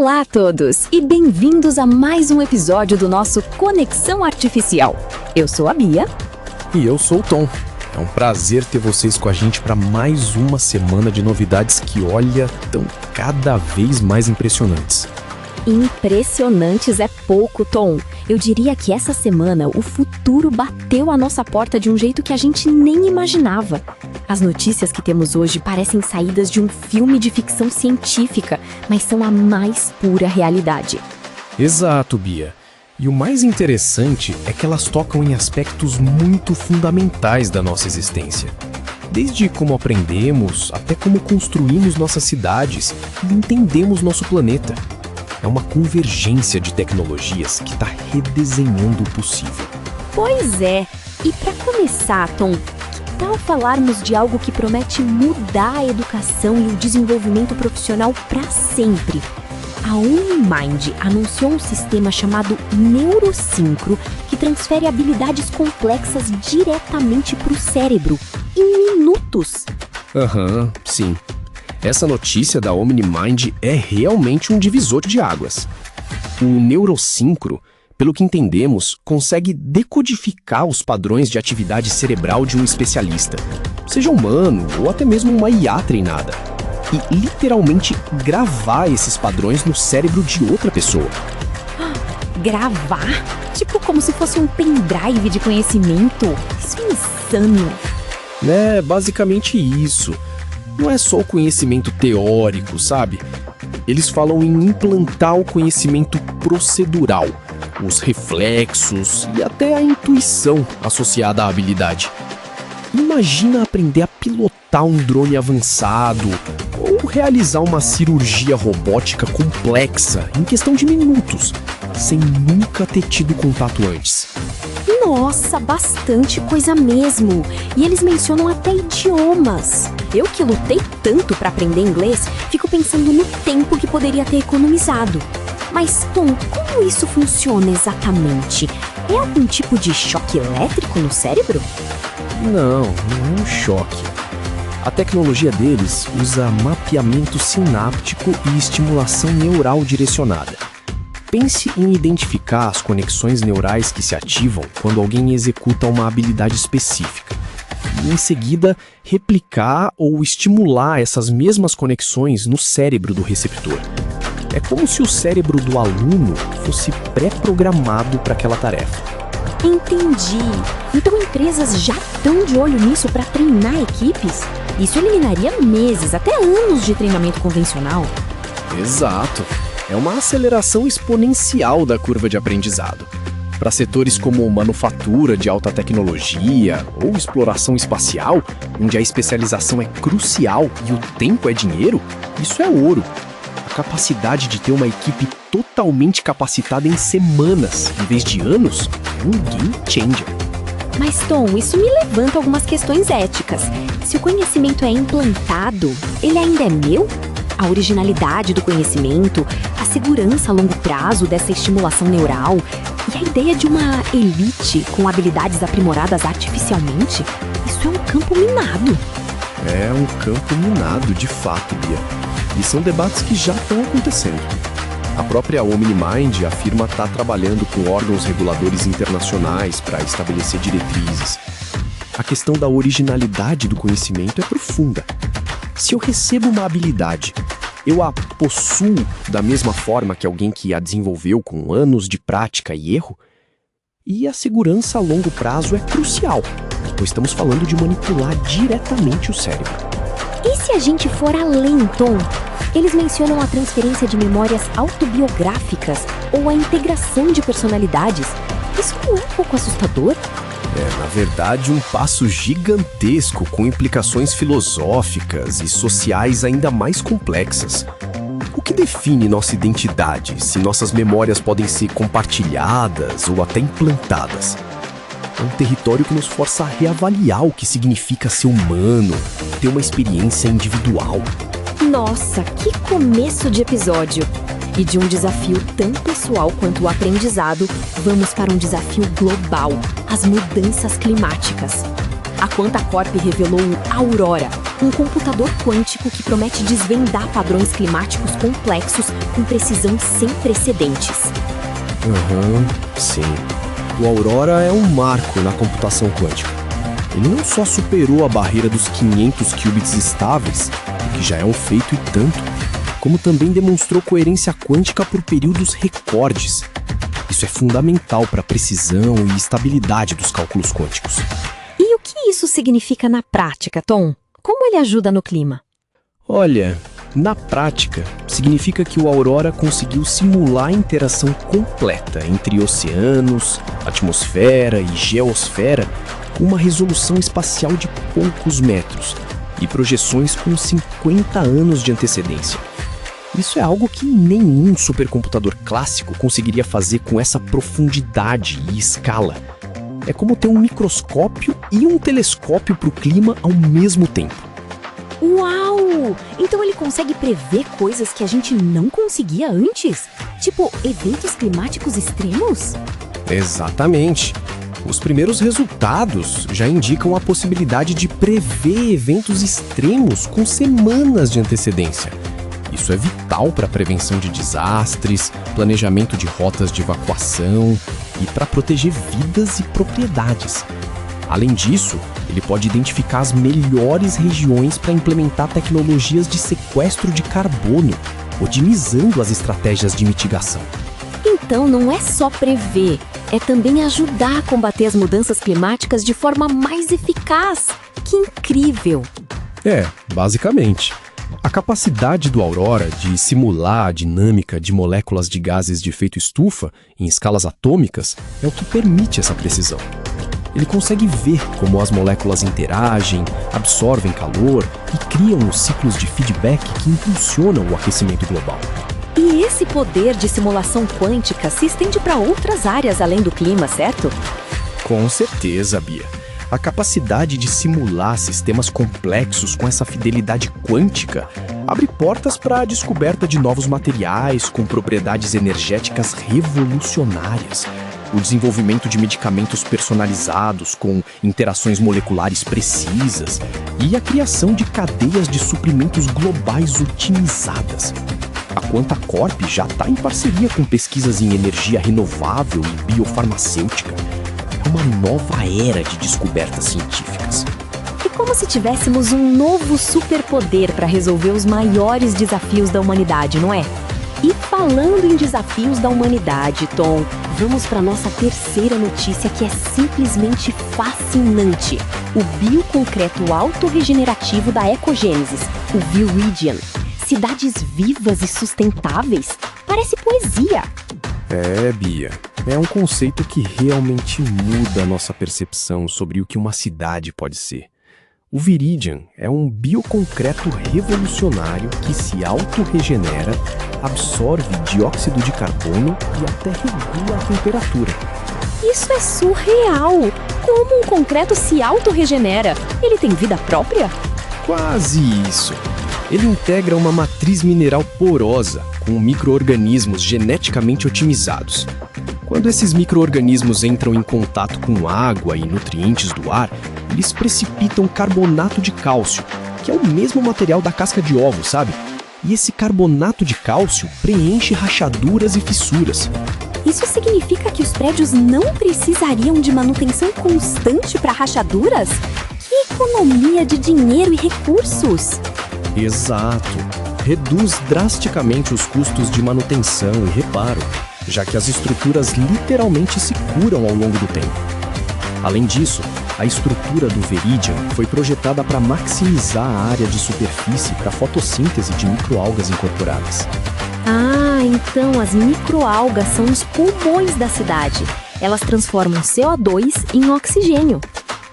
Olá a todos e bem-vindos a mais um episódio do nosso Conexão Artificial. Eu sou a Bia. E eu sou o Tom. É um prazer ter vocês com a gente para mais uma semana de novidades que, olha, estão cada vez mais impressionantes. Impressionantes é pouco, Tom. Eu diria que essa semana o futuro bateu a nossa porta de um jeito que a gente nem imaginava. As notícias que temos hoje parecem saídas de um filme de ficção científica, mas são a mais pura realidade. Exato, Bia. E o mais interessante é que elas tocam em aspectos muito fundamentais da nossa existência. Desde como aprendemos, até como construímos nossas cidades e entendemos nosso planeta. É uma convergência de tecnologias que está redesenhando o possível. Pois é. E para começar, Tom, que tal falarmos de algo que promete mudar a educação e o desenvolvimento profissional para sempre? A OmniMind anunciou um sistema chamado Neurosincro que transfere habilidades complexas diretamente para o cérebro, em minutos. Sim. Essa notícia da OmniMind é realmente um divisor de águas. O Neurosincro, pelo que entendemos, consegue decodificar os padrões de atividade cerebral de um especialista, seja humano ou até mesmo uma IA treinada, e literalmente gravar esses padrões no cérebro de outra pessoa. Gravar? Tipo como se fosse um pendrive de conhecimento? Isso é insano. É basicamente isso. Não é só o conhecimento teórico, sabe? Eles falam em implantar o conhecimento procedural, os reflexos e até a intuição associada à habilidade. Imagina aprender a pilotar um drone avançado ou realizar uma cirurgia robótica complexa em questão de minutos, sem nunca ter tido contato antes. Nossa, bastante coisa mesmo. E eles mencionam até idiomas. Eu que lutei tanto para aprender inglês, fico pensando no tempo que poderia ter economizado. Mas, Tom, como isso funciona exatamente? É algum tipo de choque elétrico no cérebro? Não é um choque. A tecnologia deles usa mapeamento sináptico e estimulação neural direcionada. Pense em identificar as conexões neurais que se ativam quando alguém executa uma habilidade específica. E, em seguida, replicar ou estimular essas mesmas conexões no cérebro do receptor. É como se o cérebro do aluno fosse pré-programado para aquela tarefa. Entendi. Então empresas já estão de olho nisso para treinar equipes? Isso eliminaria meses, até anos de treinamento convencional. Exato. É uma aceleração exponencial da curva de aprendizado. Para setores como manufatura de alta tecnologia ou exploração espacial, onde a especialização é crucial e o tempo é dinheiro, isso é ouro. A capacidade de ter uma equipe totalmente capacitada em semanas, em vez de anos, é um game changer. Mas, Tom, isso me levanta algumas questões éticas. Se o conhecimento é implantado, ele ainda é meu? A originalidade do conhecimento, a segurança a longo prazo dessa estimulação neural e a ideia de uma elite com habilidades aprimoradas artificialmente, isso é um campo minado. É um campo minado, de fato, Bia. E são debates que já estão acontecendo. A própria OmniMind afirma estar trabalhando com órgãos reguladores internacionais para estabelecer diretrizes. A questão da originalidade do conhecimento é profunda. Se eu recebo uma habilidade, eu a possuo da mesma forma que alguém que a desenvolveu com anos de prática e erro? E a segurança a longo prazo é crucial, pois estamos falando de manipular diretamente o cérebro. E se a gente for além, Tom? Eles mencionam a transferência de memórias autobiográficas ou a integração de personalidades. Isso não é um pouco assustador? É, na verdade, um passo gigantesco com implicações filosóficas e sociais ainda mais complexas. O que define nossa identidade, se nossas memórias podem ser compartilhadas ou até implantadas? É um território que nos força a reavaliar o que significa ser humano, ter uma experiência individual. Nossa, que começo de episódio! E de um desafio tão pessoal quanto o aprendizado, vamos para um desafio global, as mudanças climáticas. A Quantacorp revelou o Aurora, um computador quântico que promete desvendar padrões climáticos complexos com precisão sem precedentes. Sim. O Aurora é um marco na computação quântica. Ele não só superou a barreira dos 500 qubits estáveis, o que já é um feito e tanto, como também demonstrou coerência quântica por períodos recordes. Isso é fundamental para a precisão e estabilidade dos cálculos quânticos. E o que isso significa na prática, Tom? Como ele ajuda no clima? Olha, na prática, significa que o Aurora conseguiu simular a interação completa entre oceanos, atmosfera e geosfera com uma resolução espacial de poucos metros e projeções com 50 anos de antecedência. Isso é algo que nenhum supercomputador clássico conseguiria fazer com essa profundidade e escala. É como ter um microscópio e um telescópio para o clima ao mesmo tempo. Uau! Então ele consegue prever coisas que a gente não conseguia antes? Tipo, eventos climáticos extremos? Exatamente. Os primeiros resultados já indicam a possibilidade de prever eventos extremos com semanas de antecedência. Isso é vital para a prevenção de desastres, planejamento de rotas de evacuação e para proteger vidas e propriedades. Além disso, ele pode identificar as melhores regiões para implementar tecnologias de sequestro de carbono, otimizando as estratégias de mitigação. Então não é só prever, é também ajudar a combater as mudanças climáticas de forma mais eficaz. Que incrível! Basicamente. A capacidade do Aurora de simular a dinâmica de moléculas de gases de efeito estufa em escalas atômicas é o que permite essa precisão. Ele consegue ver como as moléculas interagem, absorvem calor e criam os ciclos de feedback que impulsionam o aquecimento global. E esse poder de simulação quântica se estende para outras áreas além do clima, certo? Com certeza, Bia. A capacidade de simular sistemas complexos com essa fidelidade quântica abre portas para a descoberta de novos materiais com propriedades energéticas revolucionárias, o desenvolvimento de medicamentos personalizados com interações moleculares precisas e a criação de cadeias de suprimentos globais otimizadas. A Quantacorp já está em parceria com pesquisas em energia renovável e biofarmacêutica. É uma nova era de descobertas científicas. É como se tivéssemos um novo superpoder para resolver os maiores desafios da humanidade, não é? E falando em desafios da humanidade, Tom, vamos para nossa terceira notícia que é simplesmente fascinante. O bioconcreto autorregenerativo da Ecogênesis, o Viridian. Cidades vivas e sustentáveis? Parece poesia. Bia, é um conceito que realmente muda a nossa percepção sobre o que uma cidade pode ser. O Viridian é um bioconcreto revolucionário que se autorregenera, absorve dióxido de carbono e até regula a temperatura. Isso é surreal! Como um concreto se autorregenera? Ele tem vida própria? Quase isso. Ele integra uma matriz mineral porosa com micro-organismos geneticamente otimizados. Quando esses micro-organismos entram em contato com água e nutrientes do ar, eles precipitam carbonato de cálcio, que é o mesmo material da casca de ovo, sabe? E esse carbonato de cálcio preenche rachaduras e fissuras. Isso significa que os prédios não precisariam de manutenção constante para rachaduras? Que economia de dinheiro e recursos! Exato. Reduz drasticamente os custos de manutenção e reparo, já que as estruturas literalmente se curam ao longo do tempo. Além disso, a estrutura do Viridian foi projetada para maximizar a área de superfície para a fotossíntese de microalgas incorporadas. Ah, então as microalgas são os pulmões da cidade. Elas transformam CO2 em oxigênio.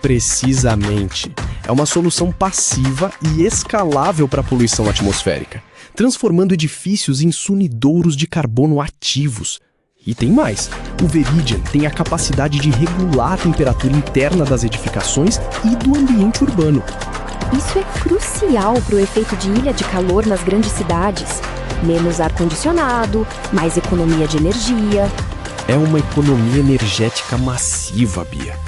Precisamente. É uma solução passiva e escalável para a poluição atmosférica, transformando edifícios em sunidouros de carbono ativos. E tem mais, o Viridian tem a capacidade de regular a temperatura interna das edificações e do ambiente urbano. Isso é crucial para o efeito de ilha de calor nas grandes cidades. Menos ar-condicionado, mais economia de energia. É uma economia energética massiva, Bia.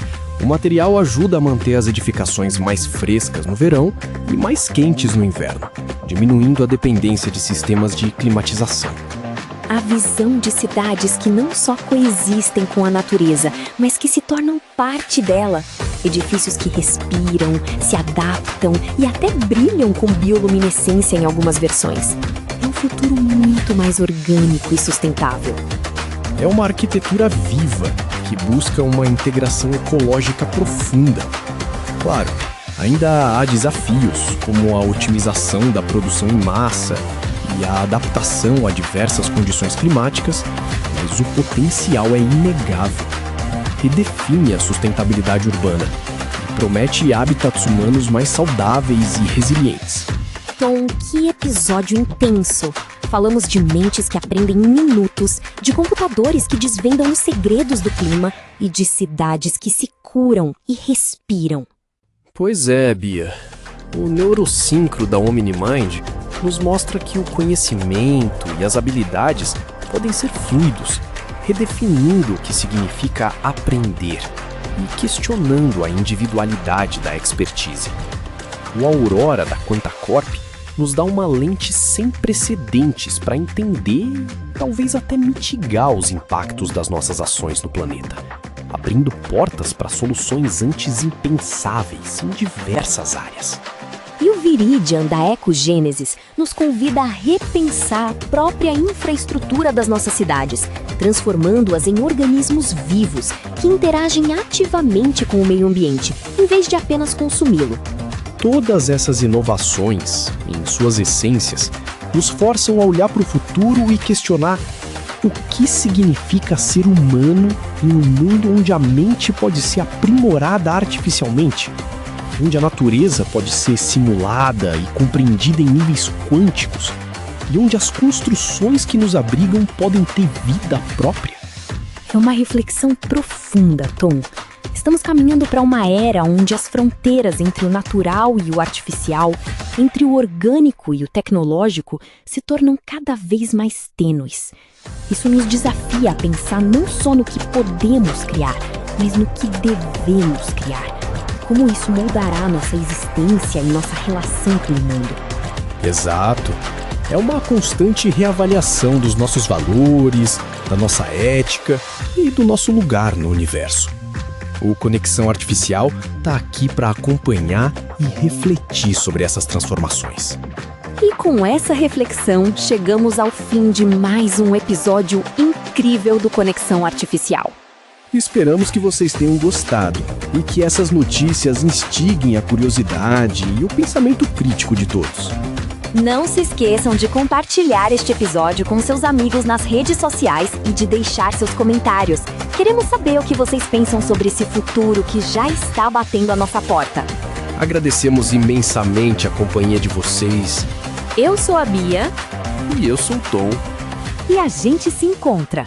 O material ajuda a manter as edificações mais frescas no verão e mais quentes no inverno, diminuindo a dependência de sistemas de climatização. A visão de cidades que não só coexistem com a natureza, mas que se tornam parte dela. Edifícios que respiram, se adaptam e até brilham com bioluminescência em algumas versões. É um futuro muito mais orgânico e sustentável. É uma arquitetura viva que busca uma integração ecológica profunda. Claro, ainda há desafios, como a otimização da produção em massa e a adaptação a diversas condições climáticas, mas o potencial é inegável. Redefine a sustentabilidade urbana e promete habitats humanos mais saudáveis e resilientes. Tom, que episódio intenso! Falamos de mentes que aprendem em minutos, de computadores que desvendam os segredos do clima e de cidades que se curam e respiram. Pois é, Bia. O neurosincro da OmniMind nos mostra que o conhecimento e as habilidades podem ser fluidos, redefinindo o que significa aprender e questionando a individualidade da expertise. O Aurora da Quantacorp nos dá uma lente sem precedentes para entender e talvez até mitigar os impactos das nossas ações no planeta, abrindo portas para soluções antes impensáveis em diversas áreas. E o Viridian da Ecogênesis nos convida a repensar a própria infraestrutura das nossas cidades, transformando-as em organismos vivos que interagem ativamente com o meio ambiente, em vez de apenas consumi-lo. Todas essas inovações, em suas essências, nos forçam a olhar para o futuro e questionar o que significa ser humano em um mundo onde a mente pode ser aprimorada artificialmente, onde a natureza pode ser simulada e compreendida em níveis quânticos, e onde as construções que nos abrigam podem ter vida própria. É uma reflexão profunda, Tom. Estamos caminhando para uma era onde as fronteiras entre o natural e o artificial, entre o orgânico e o tecnológico, se tornam cada vez mais tênues. Isso nos desafia a pensar não só no que podemos criar, mas no que devemos criar. Como isso moldará nossa existência e nossa relação com o mundo. Exato. É uma constante reavaliação dos nossos valores, da nossa ética e do nosso lugar no universo. O Conexão Artificial está aqui para acompanhar e refletir sobre essas transformações. E com essa reflexão, chegamos ao fim de mais um episódio incrível do Conexão Artificial. Esperamos que vocês tenham gostado e que essas notícias instiguem a curiosidade e o pensamento crítico de todos. Não se esqueçam de compartilhar este episódio com seus amigos nas redes sociais e de deixar seus comentários. Queremos saber o que vocês pensam sobre esse futuro que já está batendo a nossa porta. Agradecemos imensamente a companhia de vocês. Eu sou a Bia. E eu sou o Tom. E a gente se encontra